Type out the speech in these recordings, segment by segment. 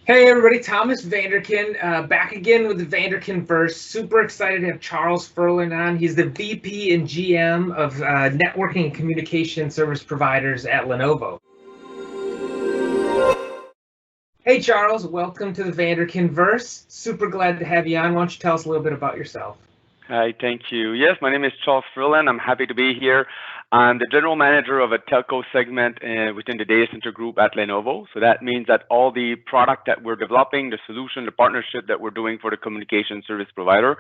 Hey everybody, Thomas Vanderkin, back again with the Vanderkin Verse. Super excited to have Charles Ferland on. He's the VP and GM of Networking and Communication Service Providers at Lenovo. Hey Charles, welcome to the Vanderkin Verse. Super glad to have you on. Why don't you tell us a little bit about yourself? Hi, thank you. Yes, my name is Charles Ferland. I'm happy to be here. I'm the general manager of a telco segment within the data center group at Lenovo. So that means that all the product that we're developing, the solution, the partnership that we're doing for the communication service provider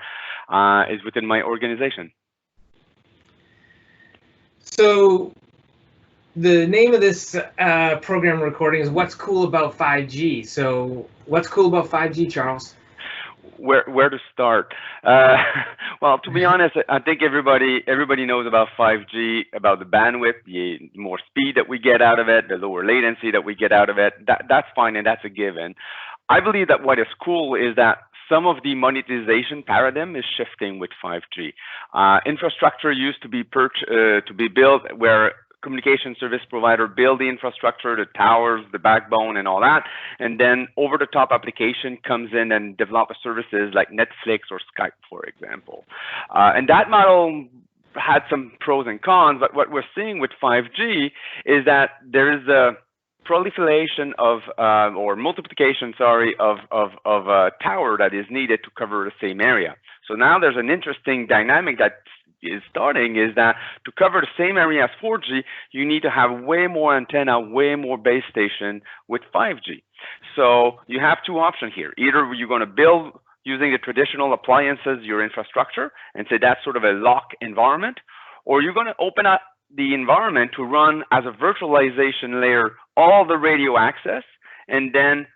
is within my organization. So the name of this program recording is What's Cool About 5G. So what's cool about 5G, Charles? Where to start? Uh, well, to be honest, I think everybody knows about 5G, about the bandwidth, the more speed that we get out of it, the lower latency that we get out of it. That's fine, and that's a given. I believe that what is cool is that some of the monetization paradigm is shifting with 5G. Infrastructure used to be to be built where communication service provider build the infrastructure, the towers, the backbone, and all that, and then over-the-top application comes in and develop services like Netflix or Skype, for example. And that model had some pros and cons, but what we're seeing with 5G is that there is a proliferation of or multiplication, sorry, of a tower that is needed to cover the same area. So now there's an interesting dynamic that is starting is that to cover the same area as 4G, you need to have way more antenna, way more base station with 5G. So you have two options here. Either you're going to build using the traditional appliances, your infrastructure, and say that's sort of a lock environment, or you're going to open up the environment to run as a virtualization layer all the radio access, and then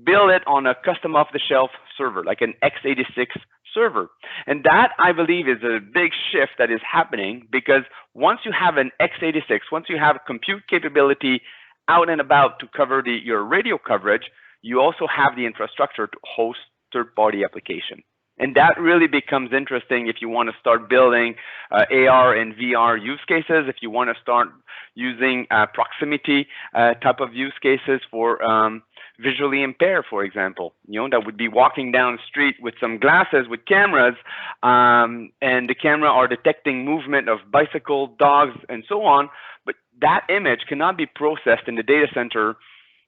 build it on a custom off-the-shelf server, like an x86 server. And that, I believe, is a big shift that is happening because once you have an x86, once you have compute capability out and about to cover your radio coverage, you also have the infrastructure to host third-party application. And that really becomes interesting if you want to start building AR and VR use cases, if you want to start using proximity type of use cases for visually impaired, for example, that would be walking down the street with some glasses with cameras, and the camera are detecting movement of bicycle, dogs, and so on. But that image cannot be processed in the data center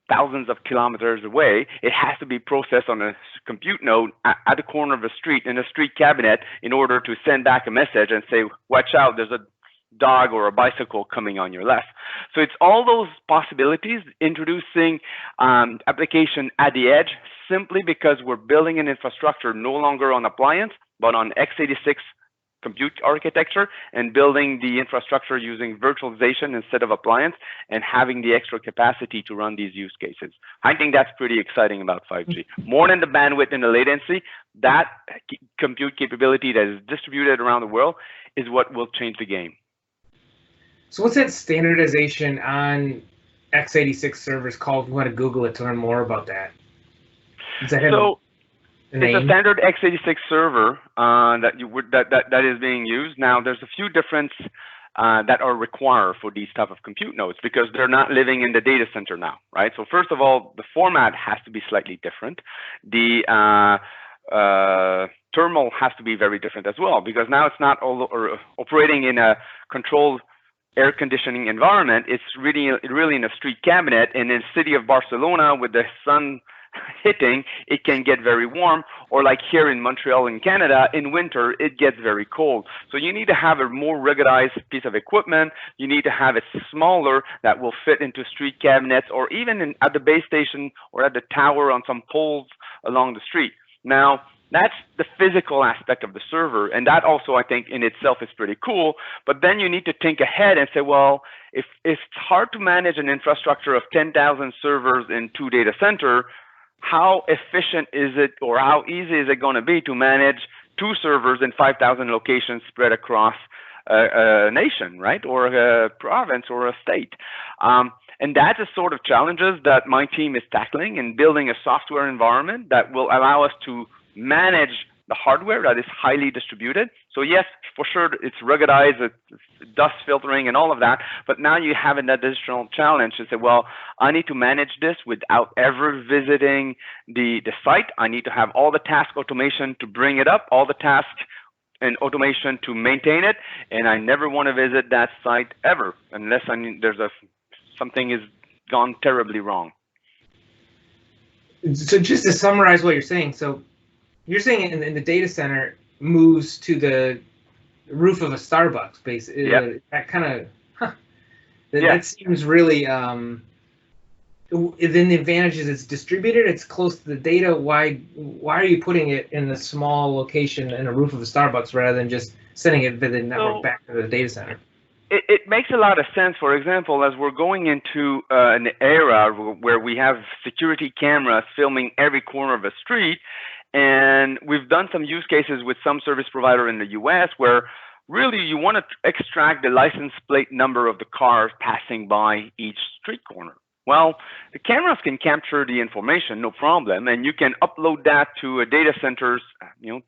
thousands of kilometers away. It has to be processed on a compute node at the corner of a street in a street cabinet in order to send back a message and say, watch out, there's a dog or a bicycle coming on your left. So it's all those possibilities, introducing application at the edge simply because we're building an infrastructure no longer on appliance, but on x86 compute architecture and building the infrastructure using virtualization instead of appliance and having the extra capacity to run these use cases. I think that's pretty exciting about 5G. More than the bandwidth and the latency, that compute capability that is distributed around the world is what will change the game. So what's that standardization on x86 servers called? You want to Google it to learn more about that. So it's a standard x86 server that is being used. Now, there's a few differences that are required for these type of compute nodes because they're not living in the data center now, right? So first of all, the format has to be slightly different. The terminal has to be very different as well because now it's not operating in a controlled air conditioning environment. It's really in a street cabinet, and in the city of Barcelona with the sun hitting, it can get very warm, or like here in Montreal in Canada, in winter, it gets very cold. So you need to have a more ruggedized piece of equipment. You need to have it smaller that will fit into street cabinets or even at the base station or at the tower on some poles along the street. Now, that's the physical aspect of the server, and that also, I think, in itself is pretty cool. But then you need to think ahead and say, well, if it's hard to manage an infrastructure of 10,000 servers in 2 data centers, how efficient is it or how easy is it going to be to manage 2 servers in 5,000 locations spread across a nation, right, or a province or a state? And that's the sort of challenges that my team is tackling in building a software environment that will allow us to manage the hardware that is highly distributed. So yes, for sure, it's ruggedized, it's dust filtering and all of that. But now you have an additional challenge to say, well, I need to manage this without ever visiting the site. I need to have all the task automation to bring it up, all the task and automation to maintain it, and I never want to visit that site ever unless something is gone terribly wrong. So just to summarize what you're saying, so you're saying in the data center moves to the roof of a Starbucks, basically. Yep. That kind of, that seems really. Then the advantage is it's distributed, it's close to the data. Why are you putting it in a small location in a roof of a Starbucks rather than just sending it via the network back to the data center? It makes a lot of sense. For example, as we're going into an era where we have security cameras filming every corner of a street, and we've done some use cases with some service provider in the US where really you want to extract the license plate number of the cars passing by each street corner. Well, the cameras can capture the information, no problem, and you can upload that to a data centers,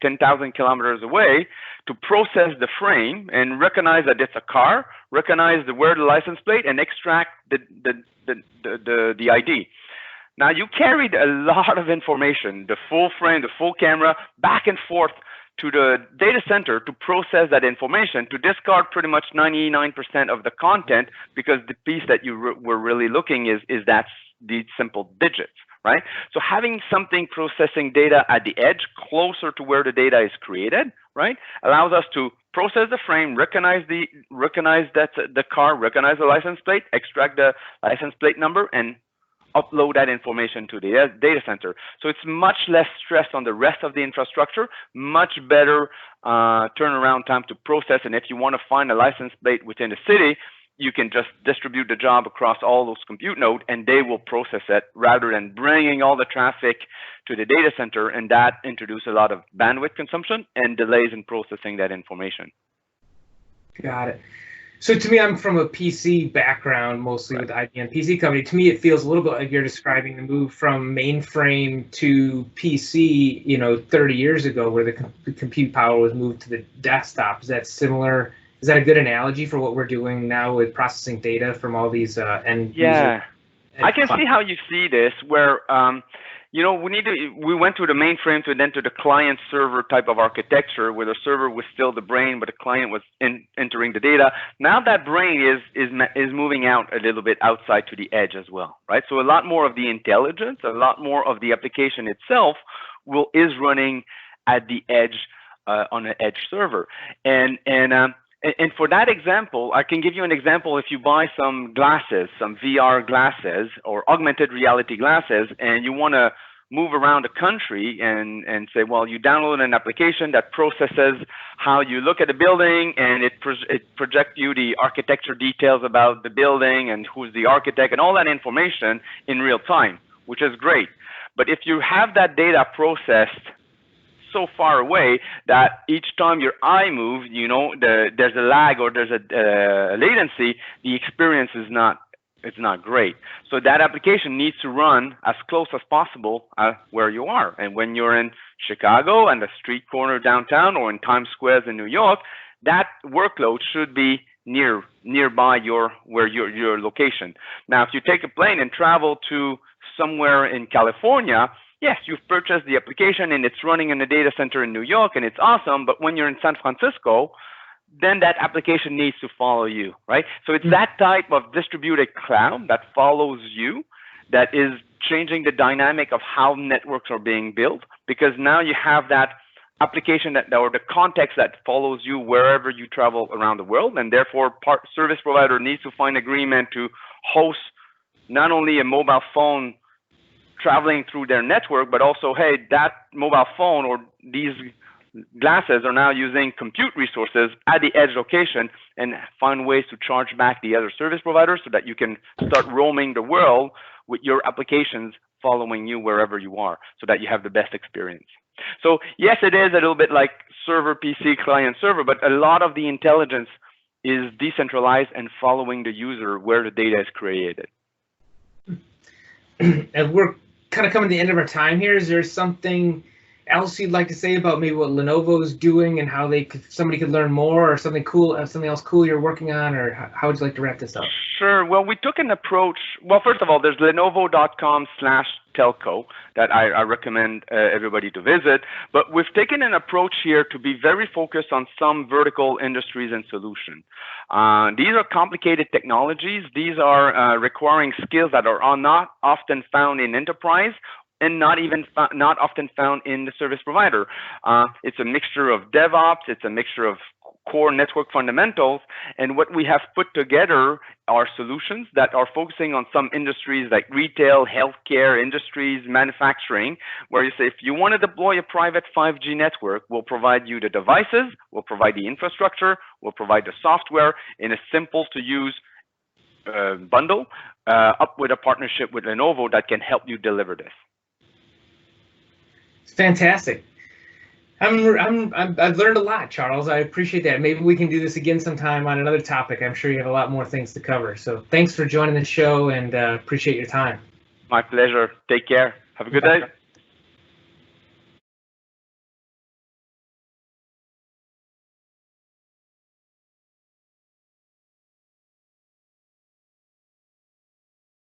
10,000 kilometers away to process the frame and recognize that it's a car, recognize where the license plate, and extract the ID. Now, you carried a lot of information, the full frame, the full camera, back and forth to the data center to process that information, to discard pretty much 99% of the content, because the piece that you were really looking is that's the simple digits, right? So having something processing data at the edge closer to where the data is created, right, allows us to process the frame, recognize that the car, recognize the license plate, extract the license plate number, and upload that information to the data center. So it's much less stress on the rest of the infrastructure, much better turnaround time to process. And if you want to find a license plate within the city, you can just distribute the job across all those compute nodes and they will process it rather than bringing all the traffic to the data center. And that introduces a lot of bandwidth consumption and delays in processing that information. Got it. So to me, I'm from a PC background, mostly with IBM PC company. To me, it feels a little bit like you're describing the move from mainframe to PC, 30 years ago, where the compute power was moved to the desktop. Is that similar? Is that a good analogy for what we're doing now with processing data from all these end users? I can see how you see this, where we went to the mainframe to then to the client server type of architecture where the server was still the brain, but the client was entering the data. Now that brain is moving out a little bit outside to the edge as well, right? So a lot more of the intelligence, a lot more of the application itself is running at the edge on an edge server. And for that example, I can give you an example. If you buy some glasses, some VR glasses or augmented reality glasses, and you want to move around the country and say, well, you download an application that processes how you look at the building, and it projects you the architecture details about the building and who's the architect and all that information in real time, which is great. But if you have that data processed so far away that each time your eye moves, there's a lag or there's a latency, the experience is not great. So that application needs to run as close as possible where you are. And when you're in Chicago and the street corner downtown or in Times Square in New York, that workload should be nearby your location. Now, if you take a plane and travel to somewhere in California, yes, you've purchased the application and it's running in a data center in New York and it's awesome, but when you're in San Francisco, then that application needs to follow you, right? So it's that type of distributed cloud that follows you that is changing the dynamic of how networks are being built, because now you have that application or the context that follows you wherever you travel around the world, and therefore service provider needs to find agreement to host not only a mobile phone traveling through their network, but also, hey, that mobile phone or these glasses are now using compute resources at the edge location, and find ways to charge back the other service providers so that you can start roaming the world with your applications following you wherever you are so that you have the best experience. So yes, it is a little bit like server, PC, client, server, but a lot of the intelligence is decentralized and following the user where the data is created. And we're kind of coming to the end of our time here. Is there something else you'd like to say about maybe what Lenovo is doing and how somebody could learn more, or something cool, something else cool you're working on, or how would you like to wrap this up? Sure. Well, we took an approach. Well, first of all, there's lenovo.com/telco that I recommend everybody to visit. But we've taken an approach here to be very focused on some vertical industries and solutions. These are complicated technologies. These are requiring skills that are not often found in enterprise, and not often found in the service provider. It's a mixture of DevOps, it's a mixture of core network fundamentals, and what we have put together are solutions that are focusing on some industries like retail, healthcare industries, manufacturing, where you say, if you want to deploy a private 5G network, we'll provide you the devices, we'll provide the infrastructure, we'll provide the software in a simple to use bundle, up with a partnership with Lenovo that can help you deliver this. It's fantastic. I've learned a lot, Charles. I appreciate that. Maybe we can do this again sometime on another topic. I'm sure you have a lot more things to cover. So thanks for joining the show, and appreciate your time. My pleasure. Take care. Have a good day.